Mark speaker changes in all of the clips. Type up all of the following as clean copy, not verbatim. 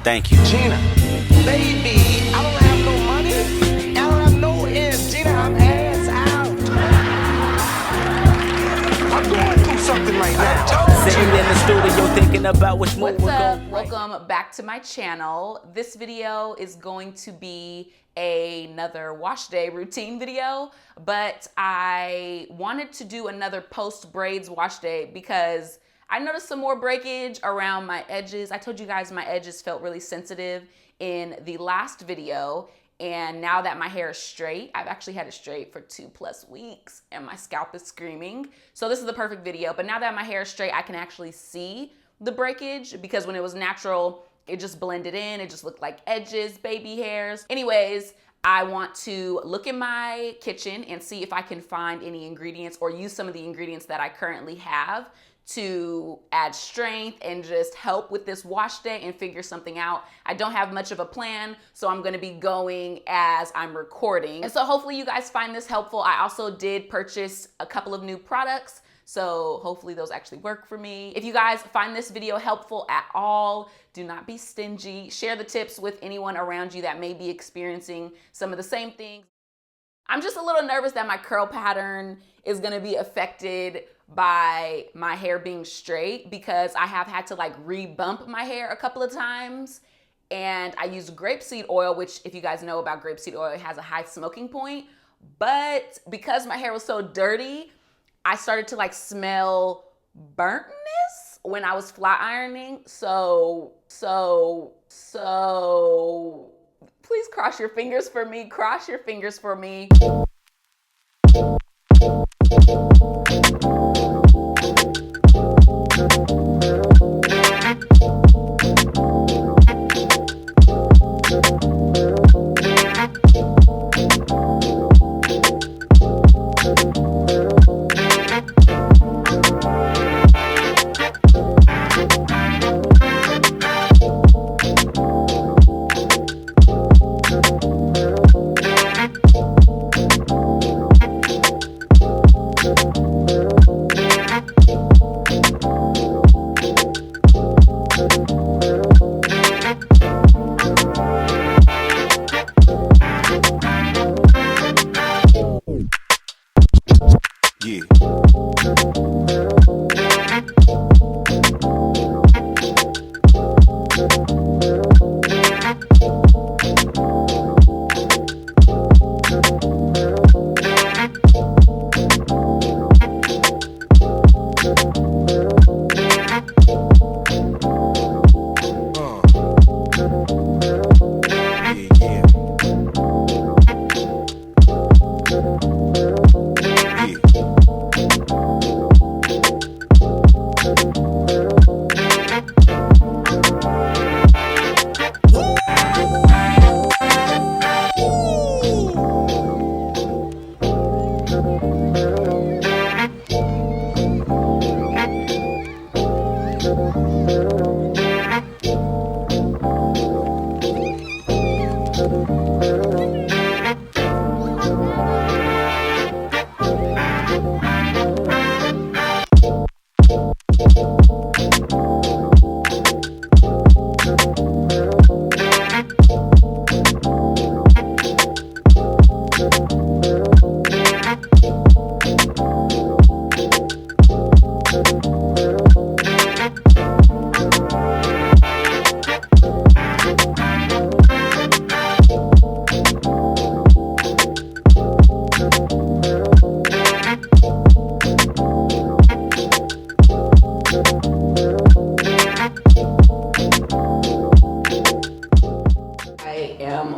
Speaker 1: Thank you.
Speaker 2: Gina, baby, I don't have no money. I don't have no ends. Gina, I'm ass out. I'm going through something right now.
Speaker 1: Sitting in the studio thinking about which move
Speaker 3: What's
Speaker 1: we're
Speaker 3: up?
Speaker 1: going.
Speaker 3: Welcome back to my channel. This video is going to be another wash day routine video, but I wanted to do another post braids wash day because I noticed some more breakage around my edges. I told you guys my edges felt really sensitive in the last video, and now that my hair is straight, I've actually had it straight for 2+ weeks and my scalp is screaming. So this is the perfect video, but now that my hair is straight, I can actually see the breakage because when it was natural, it just blended in. It just looked like edges, baby hairs. Anyways, I want to look in my kitchen and see if I can find any ingredients or use some of the ingredients that I currently have to add strength and just help with this wash day and figure something out. I don't have much of a plan, so I'm gonna be going as I'm recording. And so hopefully you guys find this helpful. I also did purchase a couple of new products, so hopefully those actually work for me. If you guys find this video helpful at all, do not be stingy. Share the tips with anyone around you that may be experiencing some of the same things. I'm just a little nervous that my curl pattern is gonna be affected by my hair being straight because I have had to like re-bump my hair a couple of times, and I used grapeseed oil, which if you guys know about grapeseed oil, it has a high smoking point. But because my hair was so dirty, I started to like smell burntness when I was flat ironing. So please cross your fingers for me. Cross your fingers for me.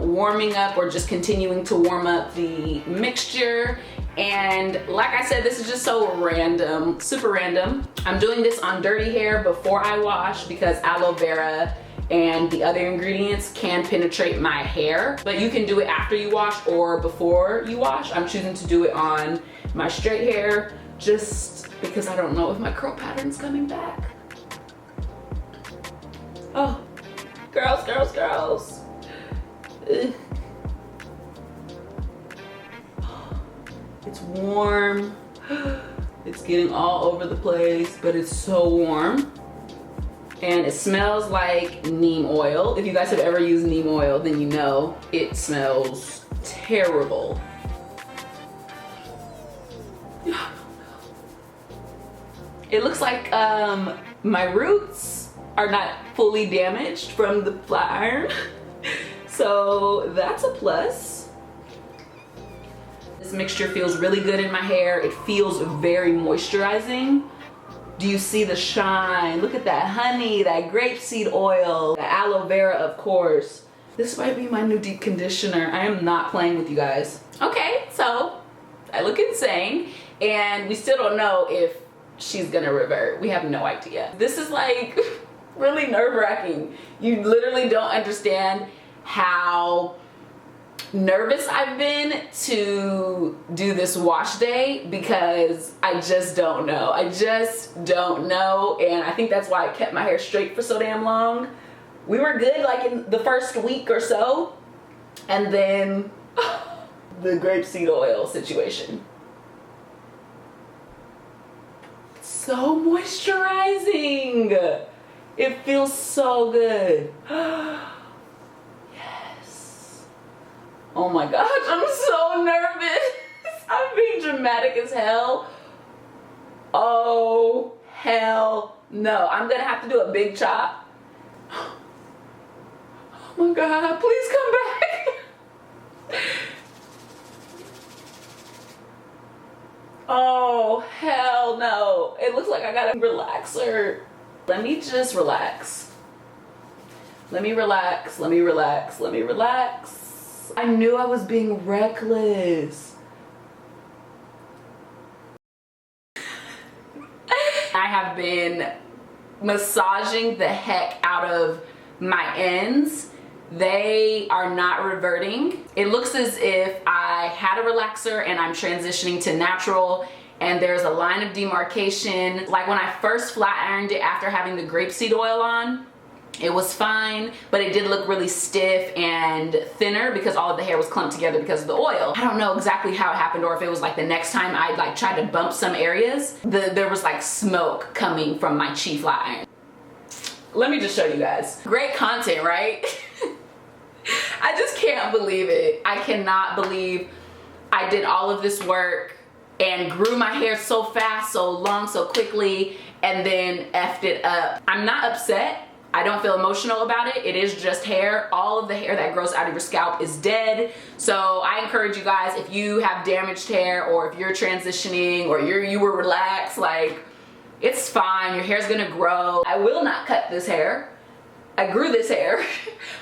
Speaker 3: Warming up or just continuing to warm up the mixture. And like I said, this is just so random, super random. I'm doing this on dirty hair before I wash because aloe vera and the other ingredients can penetrate my hair, but you can do it after you wash or before you wash. I'm choosing to do it on my straight hair just because I don't know if my curl pattern's coming back. Oh, girls, girls, girls. Ugh. It's warm. It's getting all over the place, but it's so warm. And it smells like neem oil. If you guys have ever used neem oil, then you know it smells terrible. It looks like my roots are not fully damaged from the flat iron. So that's a plus. This mixture feels really good in my hair. It feels very moisturizing. Do you see the shine? Look at that honey, that grapeseed oil, the aloe vera, of course. This might be my new deep conditioner. I am not playing with you guys. Okay, so I look insane, and we still don't know if she's gonna revert. We have no idea. This is like really nerve-wracking. You literally don't understand how nervous I've been to do this wash day because I just don't know. I just don't know, and I think that's why I kept my hair straight for so damn long. We were good like in the first week or so, and then the grapeseed oil situation. So moisturizing. It feels so good. Oh my gosh, I'm so nervous. I'm being dramatic as hell. Oh, hell no. I'm gonna have to do a big chop. Oh my God, please come back. Oh, hell no. It looks like I got a relaxer. Let me just relax. Let me relax, let me relax, let me relax. I knew I was being reckless. I have been massaging the heck out of my ends. They are not reverting. It looks as if I had a relaxer and I'm transitioning to natural, and there's a line of demarcation. Like when I first flat ironed it after having the grapeseed oil on, it was fine, but it did look really stiff and thinner because all of the hair was clumped together because of the oil. I don't know exactly how it happened, or if it was like the next time I like tried to bump some areas, there was like smoke coming from my chi flat iron. Let me just show you guys. Great content, right? I just can't believe it. I cannot believe I did all of this work and grew my hair so fast, so long, so quickly, and then effed it up. I'm not upset. I don't feel emotional about it. It is just hair. All of the hair that grows out of your scalp is dead. So I encourage you guys, if you have damaged hair, or if you're transitioning, or you were relaxed, like, it's fine. Your hair's gonna grow. I will not cut this hair. I grew this hair.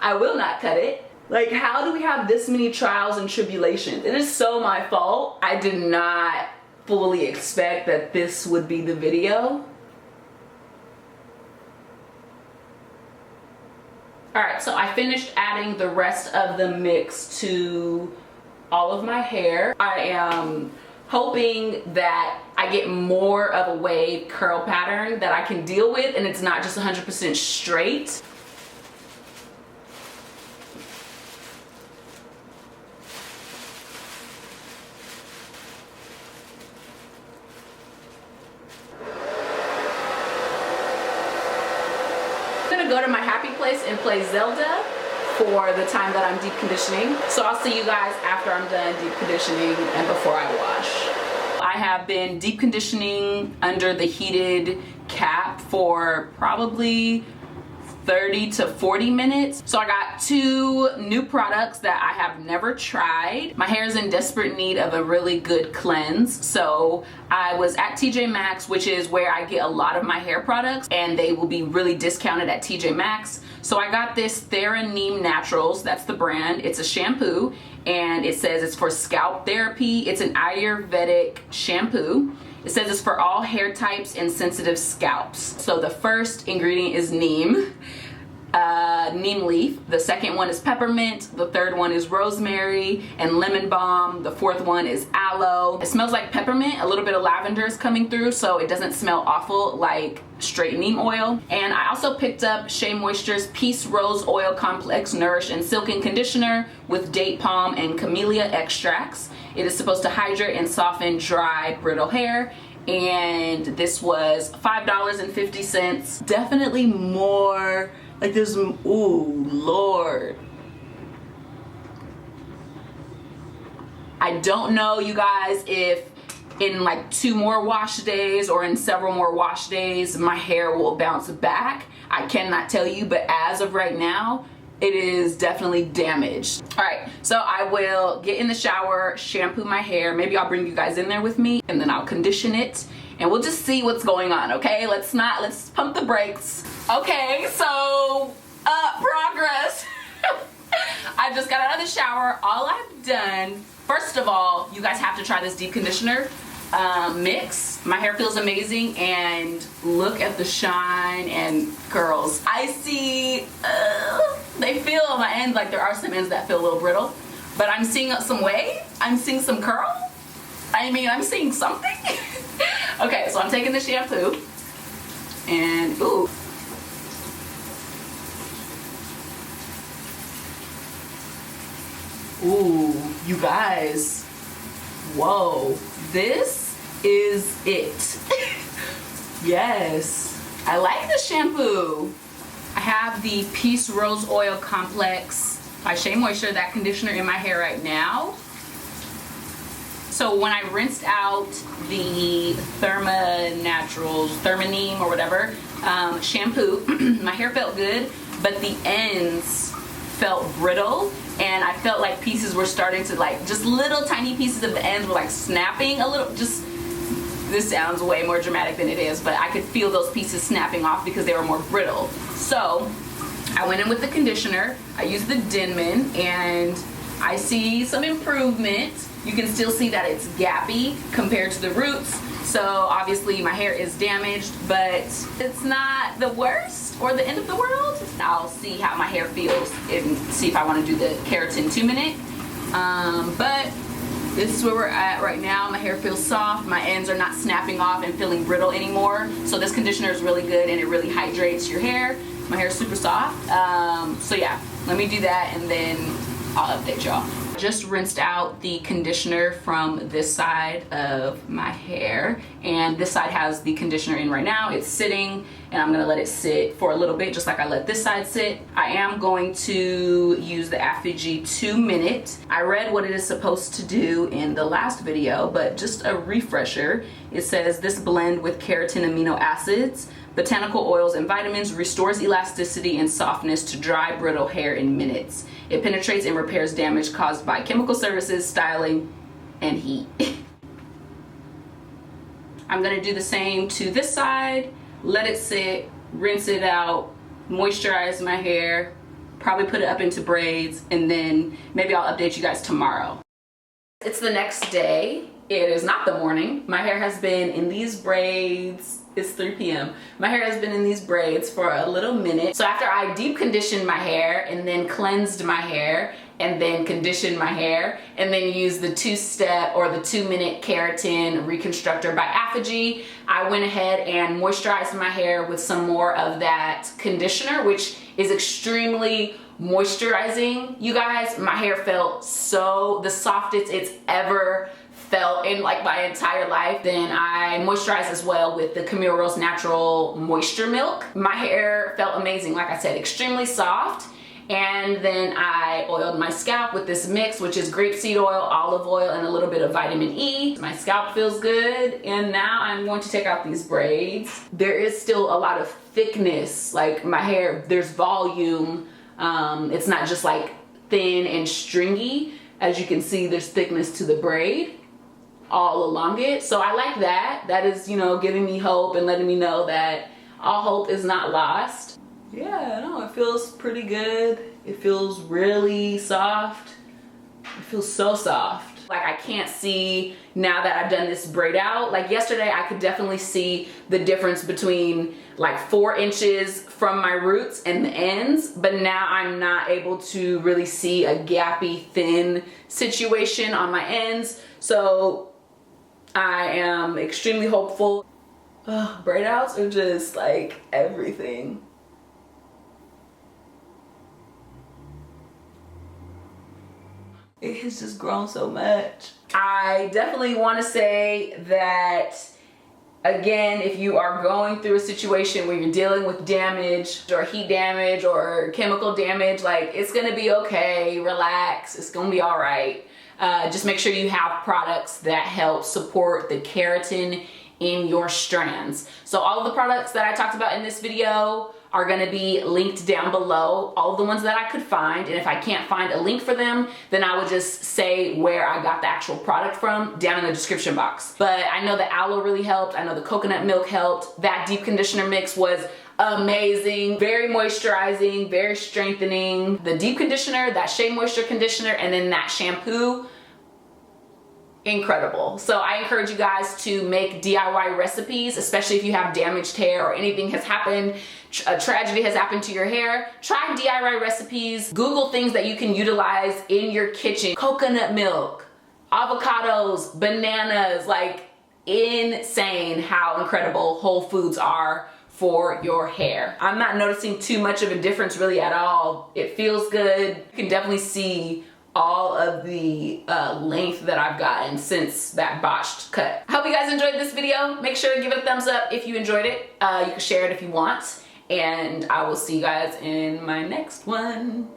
Speaker 3: I will not cut it. Like, how do we have this many trials and tribulations? It is so my fault. I did not fully expect that this would be the video. Alright, so I finished adding the rest of the mix to all of my hair. I am hoping that I get more of a wave curl pattern that I can deal with, and it's not just 100% straight. Go to my happy place and play Zelda for the time that I'm deep conditioning. So I'll see you guys after I'm done deep conditioning and before I wash. I have been deep conditioning under the heated cap for probably 30 to 40 minutes. So I got 2 new products that I have never tried. My hair is in desperate need of a really good cleanse. So I was at TJ Maxx, which is where I get a lot of my hair products, and they will be really discounted at TJ Maxx. So I got this Thera Neem Naturals, that's the brand. It's a shampoo, and it says it's for scalp therapy. It's an Ayurvedic shampoo. It says it's for all hair types and sensitive scalps. So the first ingredient is neem, neem leaf. The second one is peppermint. The third one is rosemary and lemon balm. The fourth one is aloe. It smells like peppermint. A little bit of lavender is coming through, so it doesn't smell awful like straight neem oil. And I also picked up Shea Moisture's Peace Rose Oil Complex Nourish and Silken Conditioner with date palm and camellia extracts. It is supposed to hydrate and soften dry, brittle hair. and this was $5.50. Definitely more, like there's, ooh, Lord. I don't know, you guys, if in like 2 more wash days or in several more wash days my hair will bounce back. I cannot tell you, but as of right now, it is definitely damaged. All right, so I will get in the shower, shampoo my hair. Maybe I'll bring you guys in there with me, and then I'll condition it, and we'll just see what's going on, okay? Let's pump the brakes. Okay, so progress. I just got out of the shower. All I've done, first of all, you guys have to try this deep conditioner mix. My hair feels amazing, and look at the shine and curls. I see, they feel on my ends, like there are some ends that feel a little brittle, but I'm seeing some wave, I'm seeing some curl. I mean, I'm seeing something. Okay, so I'm taking the shampoo, and ooh. Ooh, you guys, whoa, this is it. Yes, I like the shampoo. I have the Peace Rose Oil Complex by Shea Moisture, that conditioner in my hair right now. So when I rinsed out the Thermoneme or whatever shampoo, my hair felt good, but the ends felt brittle, and I felt like pieces were starting to, like, just little tiny pieces of the ends were like snapping a little. Just, this sounds way more dramatic than it is, but I could feel those pieces snapping off because they were more brittle. So I went in with the conditioner, I used the Denman, and I see some improvement. You can still see that it's gappy compared to the roots. So obviously my hair is damaged, but it's not the worst or the end of the world. I'll see how my hair feels and see if I want to do the keratin 2-minute. But this is where we're at right now. My hair feels soft. My ends are not snapping off and feeling brittle anymore. So this conditioner is really good, and it really hydrates your hair. My hair is super soft. So yeah, let me do that, and then I'll update y'all. Just rinsed out the conditioner from this side of my hair, and this side has the conditioner in right now. It's sitting, and I'm gonna let it sit for a little bit, just like I let this side sit. I am going to use the AFG 2-minute. I read what it is supposed to do in the last video, but just a refresher. It says this blend with keratin amino acids, botanical oils, and vitamins restores elasticity and softness to dry, brittle hair in minutes. It penetrates and repairs damage caused by chemical services, styling, and heat. I'm gonna do the same to this side, let it sit, rinse it out, moisturize my hair, probably put it up into braids, and then maybe I'll update you guys tomorrow. It's the next day. It is not the morning. My hair has been in these braids. It's 3 p.m. My hair has been in these braids for a little minute. So after I deep conditioned my hair and then cleansed my hair and then conditioned my hair and then used the 2-step or the 2-minute keratin reconstructor by AFG, I went ahead and moisturized my hair with some more of that conditioner, which is extremely moisturizing. You guys, my hair felt so the softest it's ever felt in like my entire life. Then I moisturized as well with the Camille Rose Natural Moisture Milk. My hair felt amazing, like I said, extremely soft. And then I oiled my scalp with this mix, which is grapeseed oil, olive oil, and a little bit of vitamin E. My scalp feels good, and now I'm going to take out these braids. There is still a lot of thickness, like my hair, there's volume. It's not just like thin and stringy. As you can see, there's thickness to the braid all along it. So I like that. That is, you know, giving me hope and letting me know that all hope is not lost. Yeah, no, it feels pretty good. It feels really soft. It feels so soft. Like I can't see now that I've done this braid out. Like yesterday I could definitely see the difference between like 4 inches from my roots and the ends, but now I'm not able to really see a gappy thin situation on my ends. So I am extremely hopeful. Braid outs are just like everything. It has just grown so much. I definitely want to say that Again, if you are going through a situation where you're dealing with damage or heat damage or chemical damage, like, it's gonna be okay, relax, it's gonna be all right. Just make sure you have products that help support the keratin in your strands. So all of the products that I talked about in this video are gonna be linked down below, all of the ones that I could find, and if I can't find a link for them, then I would just say where I got the actual product from down in the description box. But I know the aloe really helped, I know the coconut milk helped, that deep conditioner mix was amazing, very moisturizing, very strengthening. The deep conditioner, that Shea Moisture conditioner, and then that shampoo, incredible. So I encourage you guys to make DIY recipes, especially if you have damaged hair or anything has happened, a tragedy has happened to your hair. Try DIY recipes. Google things that you can utilize in your kitchen. Coconut milk, avocados, bananas, like, insane how incredible whole foods are for your hair. I'm not noticing too much of a difference really at all. It feels good. You can definitely see all of the length that I've gotten since that botched cut. I hope you guys enjoyed this video. Make sure to give it a thumbs up if you enjoyed it. You can share it if you want. And I will see you guys in my next one.